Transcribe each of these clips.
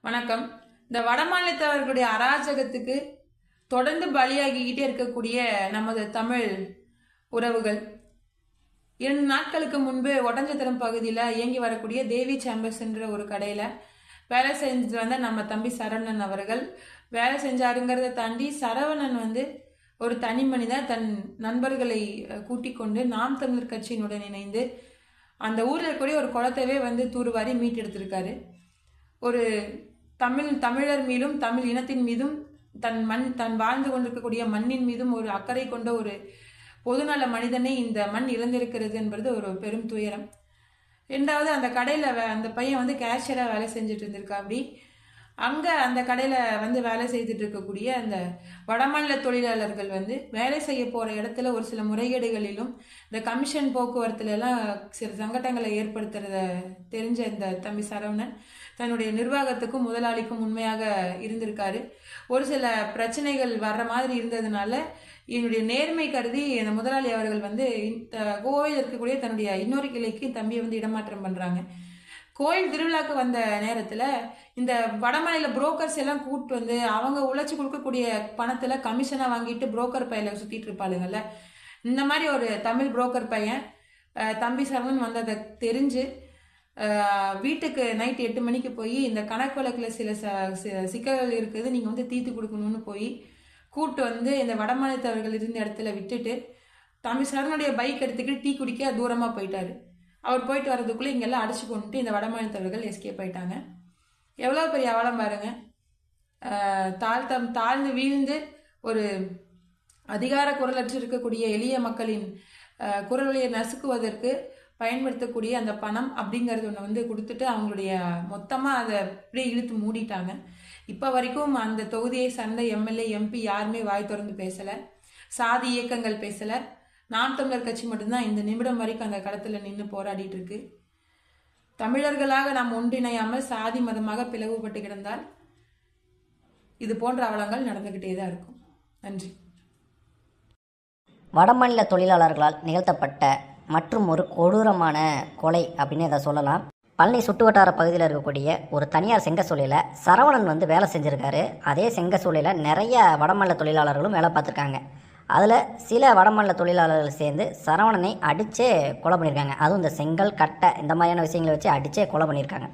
வணக்கம். இந்த வடமாநிலத்தவர்களுடைய அராஜகத்துக்கு தொடர்ந்து பலியாகிக்கிட்டே இருக்கக்கூடிய நமது தமிழ் உறவுகள் 2 நாட்களுக்கு முன்பு ஒட்டஞ்சத்திரம் பகுதியில் இயங்கி வரக்கூடிய தேவி சேம்பர்ஸ் என்ற ஒரு கடையில் வேலை செஞ்சு வந்த நம்ம தம்பி சரவணன் அவர்கள் வேலை செஞ்சாருங்கிறத தாண்டி சரவணன் ஒரு தனி மனிதன் தன் நண்பர்களை கூட்டிக் கொண்டு நாம் தமிழர் கட்சியினுடன் இணைந்து அந்த ஊரில் இருக்கக்கூடிய ஒரு குளத்தவே தூர்வாரி மீட்டெடுத்திருக்காரு. ஒரு தமிழர் மீதும் தமிழ் இனத்தின் மீதும் தன் வாழ்ந்து கொண்டிருக்கக்கூடிய மண்ணின் மீதும் ஒரு அக்கறை கொண்ட ஒரு பொதுநல மனிதனை இந்த மண் இழந்திருக்கிறது என்பது ஒரு பெரும் துயரம். ரெண்டாவது, அந்த கடையில் அந்த பையன் கேஷியராக வேலை செஞ்சுட்டு இருந்திருக்கா. அப்படி அங்கே அந்த கடையில் வேலை செய்துட்டு இருக்கக்கூடிய அந்த வடமாநில தொழிலாளர்கள் வேலை செய்ய போகிற இடத்துல ஒரு சில முறைகேடுகளிலும் இந்த கமிஷன் போக்குவரத்துலலாம் சில சங்கடங்களை ஏற்படுத்துறத தெரிஞ்ச இந்த தம்பி சரவணன் தன்னுடைய நிர்வாகத்துக்கும் முதலாளிக்கும் உண்மையாக இருந்திருக்காரு. ஒரு சில பிரச்சனைகள் வர்ற மாதிரி இருந்ததுனால என்னுடைய நேர்மை கருதி அந்த முதலாளி அவர்கள் கோவில் இருக்கக்கூடிய தன்னுடைய இன்னொரு கிளைக்கு தம்பியை இடமாற்றம் பண்ணுறாங்க. கோயில் திருவிழாக்கு வந்த நேரத்தில் இந்த வடமாநில புரோக்கர்ஸ் எல்லாம் கூப்பிட்டு அவங்க உழைச்சி கொடுக்கக்கூடிய பணத்தில் கமிஷனாக வாங்கிட்டு புரோக்கர் பையில சுற்றிட்டு இருப்பாளுங்கள்ல, இந்த மாதிரி ஒரு தமிழ் புரோக்கர் பையன் தம்பி சரவணன் வந்ததை தெரிஞ்சு வீட்டுக்கு நைட்டு 8 மணிக்கு போய் இந்த கணக்கு வழக்கில் சில சிக்கல்கள் இருக்குது, நீங்கள் தீர்த்து கொடுக்கணும்னு போய் கூப்பிட்டு இந்த வடமாநிலத்தவர்கள் இருந்த இடத்துல விட்டுட்டு தம்பி சரவனுடைய பைக் எடுத்துக்கிட்டு டீ குடிக்க தூரமாக போயிட்டாரு. அவர் போயிட்டு வர்றதுக்குள்ளே இங்கெல்லாம் அடிச்சு கொண்டுட்டு இந்த வடமாநிலத்தவர்கள் எஸ்கேப் ஆயிட்டாங்க. எவ்வளோ பெரிய அவலம் பாருங்க. தாழ்ந்து வீழ்ந்து ஒரு அதிகார குரலற்று இருக்கக்கூடிய எளிய மக்களின் குரலை நசுக்குவதற்கு பயன்படுத்தக்கூடிய அந்த பணம் அப்படிங்கிறது ஒன்று கொடுத்துட்டு அவங்களுடைய மொத்தமாக அதை அப்படியே இழுத்து மூடிட்டாங்க. இப்போ வரைக்கும் அந்த தொகுதியை சார்ந்த எம்எல்ஏ எம்பி யாருமே வாய் திறந்து பேசலை, சாதி இயக்கங்கள் பேசலை. நாம் தமிழர் கட்சி மட்டும்தான் இந்த நிமிடம் வரைக்கும் அந்த களத்தில் நின்று போராடிட்டு இருக்கு. தமிழர்களாக நாம் ஒன்றிணையாமல் சாதி மதமாக பிளவுபட்டு கிடந்தால் இது போன்ற அவலங்கள் நடந்துகிட்டே தான் இருக்கும். நன்றி. வடமாநில தொழிலாளர்களால் நிகழ்த்தப்பட்ட மற்றும் ஒரு கொடூரமான கொலை அப்படின்னு இதை சொல்லலாம். பழனி சுற்றுவட்டார பகுதியில் இருக்கக்கூடிய ஒரு தனியார் செங்கசூளையில் சரவணன் வேலை செஞ்சுருக்காரு. அதே செங்கசூளையில் நிறைய வடமாநில தொழிலாளர்களும் வேலை பார்த்துருக்காங்க. அதில் சில வடமாநில தொழிலாளர்கள் சேர்ந்து சரவணனை அடித்தே கொலை பண்ணியிருக்காங்க. அதுவும் இந்த செங்கல் கட்டை இந்த மாதிரியான விஷயங்களை வச்சு அடித்தே கொலை பண்ணியிருக்காங்க.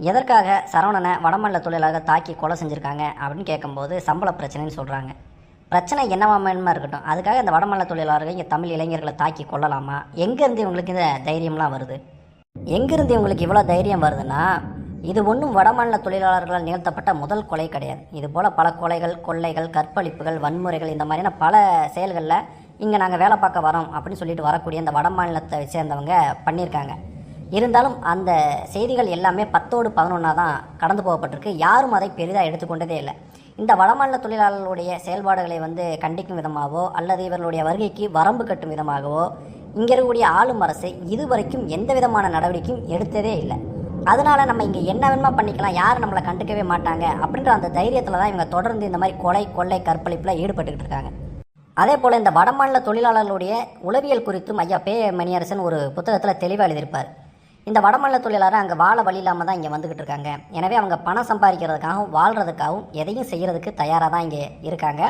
எதற்காக சரவணனை வடமாநில தொழிலாளர்கள் தாக்கி கொலை செஞ்சுருக்காங்க அப்படின்னு கேட்கும்போது சம்பள பிரச்சனைன்னு சொல்கிறாங்க. பிரச்சனை என்னவாம இருக்கட்டும், அதுக்காக இந்த வடமாநில தொழிலாளர்கள் இங்கே தமிழ் இளைஞர்களை தாக்கி கொள்ளலாமா? எங்கேருந்து இவங்களுக்கு இந்த தைரியம்லாம் வருது? எங்கேருந்து இவங்களுக்கு இவ்வளோ தைரியம் வருதுன்னா, இது ஒன்றும் வடமாநில தொழிலாளர்களால் நிகழ்த்தப்பட்ட முதல் கொலை கிடையாது. இது போல் பல கொலைகள், கொள்ளைகள், கற்பழிப்புகள், வன்முறைகள் இந்த மாதிரியான பல செயல்களில் இங்கே நாங்கள் வேலை பார்க்க வரோம் அப்படின்னு சொல்லிட்டு வரக்கூடிய இந்த வடமாநிலத்தை சேர்ந்தவங்க பண்ணியிருக்காங்க. இருந்தாலும் அந்த செய்திகள் எல்லாமே 10ஓடு 11 தான் கடந்து போகப்பட்டிருக்கு. யாரும் அதை பெரிதாக எடுத்துக்கொண்டதே இல்லை. இந்த வடமாநில தொழிலாளர்களுடைய செயல்பாடுகளை கண்டிக்கும் விதமாகவோ அல்லது இவர்களுடைய வருகைக்கு வரம்பு கட்டும் விதமாகவோ இங்கே இருக்கக்கூடிய ஆளும் அரசு இதுவரைக்கும் எந்த விதமான நடவடிக்கையும் எடுத்ததே இல்லை. அதனால் நம்ம இங்கே என்ன வேணுமா பண்ணிக்கலாம், யாரும் நம்மளை கண்டுக்கவே மாட்டாங்க அப்படின்ற அந்த தைரியத்தில் தான் இவங்க தொடர்ந்து இந்த மாதிரி கொலை, கொள்ளை, கற்பழிப்பில் ஈடுபட்டுக்கிட்டு இருக்காங்க. அதே போல் இந்த வடமாநில தொழிலாளர்களுடைய உளவியல் குறித்தும் ஐயா பே மணியரசன் ஒரு புத்தகத்தில் தெளிவாக எழுதியிருப்பார். இந்த வடமாநில தொழிலாளர் அங்கே வாழ வழி இல்லாமல் தான் இங்கே வந்துக்கிட்டு இருக்காங்க. எனவே அவங்க பணம் சம்பாதிக்கிறதுக்காகவும் வாழ்கிறதுக்காகவும் எதையும் செய்கிறதுக்கு தயாராக தான் இங்கே இருக்காங்க.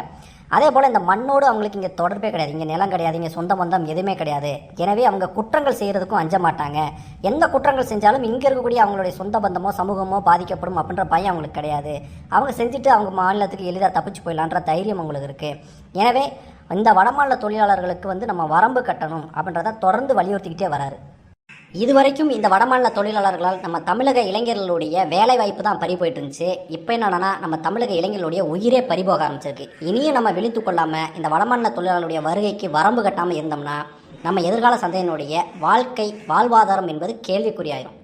அதே போல் இந்த மண்ணோடு அவங்களுக்கு இங்கே தொடர்பே கிடையாது, இங்கே நிலம் கிடையாது, இங்கே சொந்த பந்தம் எதுவுமே கிடையாது. எனவே அவங்க குற்றங்கள் செய்கிறதுக்கும் அஞ்ச மாட்டாங்க. எந்த குற்றங்கள் செஞ்சாலும் இங்கே இருக்கக்கூடிய அவங்களுடைய சொந்த பந்தமோ சமூகமோ பாதிக்கப்படும் அப்படின்ற பயம் அவங்களுக்கு கிடையாது. அவங்க செஞ்சுட்டு அவங்க மாநிலத்துக்கு எளிதாக தப்பிச்சு போயிடலான்ற தைரியம் அவங்களுக்கு இருக்குது. எனவே இந்த வடமாநில தொழிலாளர்களுக்கு நம்ம வரம்பு கட்டணும் அப்படின்றத தொடர்ந்து வலியுறுத்திக்கிட்டே வராரு. இதுவரைக்கும் இந்த வடமாநில தொழிலாளர்களால் நம்ம தமிழக இளைஞர்களுடைய வேலை வாய்ப்பு தான் பறி போயிட்டு இருந்துச்சு. இப்போ என்னன்னா நம்ம தமிழக இளைஞர்களுடைய உயிரே பறிபோக ஆரம்பிச்சிருக்கு. இனியும் நம்ம விழித்து கொள்ளாமல் இந்த வடமாநில தொழிலாளர்களுடைய வருகைக்கு வரம்பு கட்டாமல் இருந்தோம்னா நம்ம எதிர்கால சந்தையினுடைய வாழ்வாதாரம் என்பது கேள்விக்குறியாயிரும்.